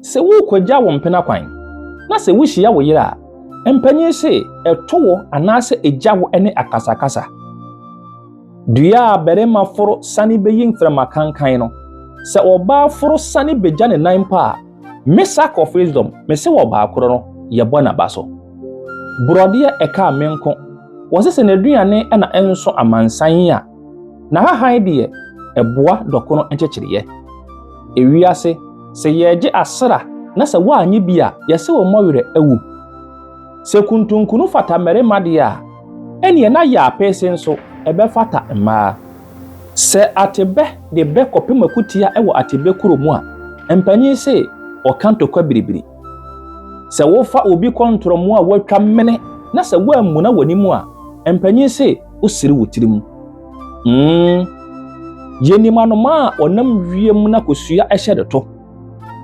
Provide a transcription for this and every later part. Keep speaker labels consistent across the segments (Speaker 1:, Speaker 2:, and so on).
Speaker 1: se wo kwagya wo mpena kwan na se wo hia wo yira empanyin se etowo anase egyawo ene akasakasa dua berema foro sani beyin frama kankan no se oba foro sani begya ne nan pa Messack of Wisdom me se wo ba akoro no ye bɔ na baso brode eka menko wo se na aduane na enso amansan a na hahan de eboa dokono enkyekireye ewiase se yeje asra na se wo anyi bia ye se wo mɔwere awu se kuntunkunu fata merema de a ene na ya apese nso ebe fata mma se atebe de be kopem akutia ewo atebe kuromu a empanyin se okanto kwa biribiri se wo fa obi kontromu a watwa mene na se wo amuna wanimu a empanyin se osiri wotirimu yenimano ma onam wiem na kosua ehye de to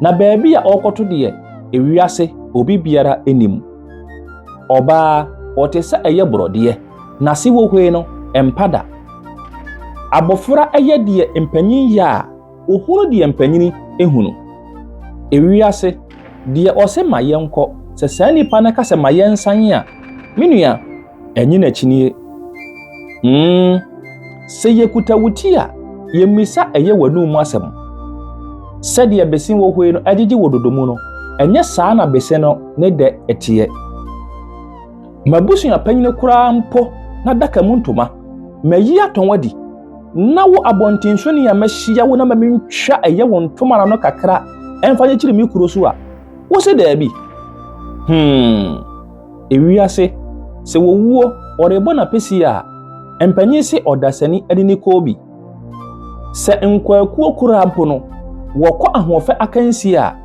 Speaker 1: na baabi a okoto de ewiase obi biara enim oba otesa eye brode na se wo hwe no empada abofra eye de empanyin ya ohuru de empanyini ehunu ewiase de ose mayenko se sani pa na kase mayensan a menua enyi na chinie se yekuta wuti a yemisa eye wanu mu asem se de besin wo hwe no agigi wododomu no enye saa na bese no ne de etie mabusu ya panyine kura mpo na daka muntuma mayi atonwadi na wo abontinso ne ya mahia wo na mamentwa eye wo ntoma na no kakra emfanye kire mi kuro so a wo se da bi ewiase se wo wuo orebo na pesi a empanyin se odasani adini kobi se nkwakuo kura mpo no wokọ ahofe akansi a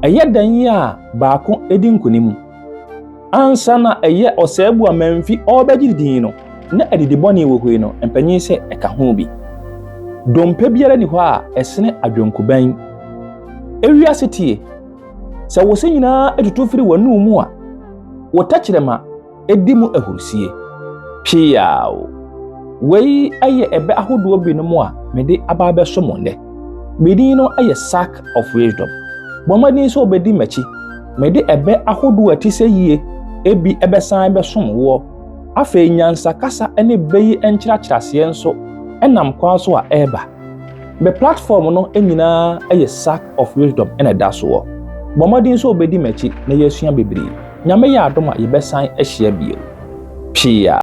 Speaker 1: eye dan ya baako edi nkonim ansa na eye osebu amanfi obegidin no na adidibone wohwe no empanyin se eka ho bi dompe biara ni ho a esene adwonkuban ewiase tie se wo se nyina etutu firi wanu mu a wotachirema edimu ahurusie piao wei aye ebe ahodo bi no mu a mede ababe so monde medin no aye Sack of Wisdom bomadin so obedi machi mede ebe ahodo atise yie ebi ebe san be som wo afa nyansa kasa ene beyi enkyirakyirase enso enam kwa so a eba be platform no enyina aye Sack of Wisdom ene da so bomadin so obedi machi na yesua bebiri nyame ya adom a yebesan ehia bio pia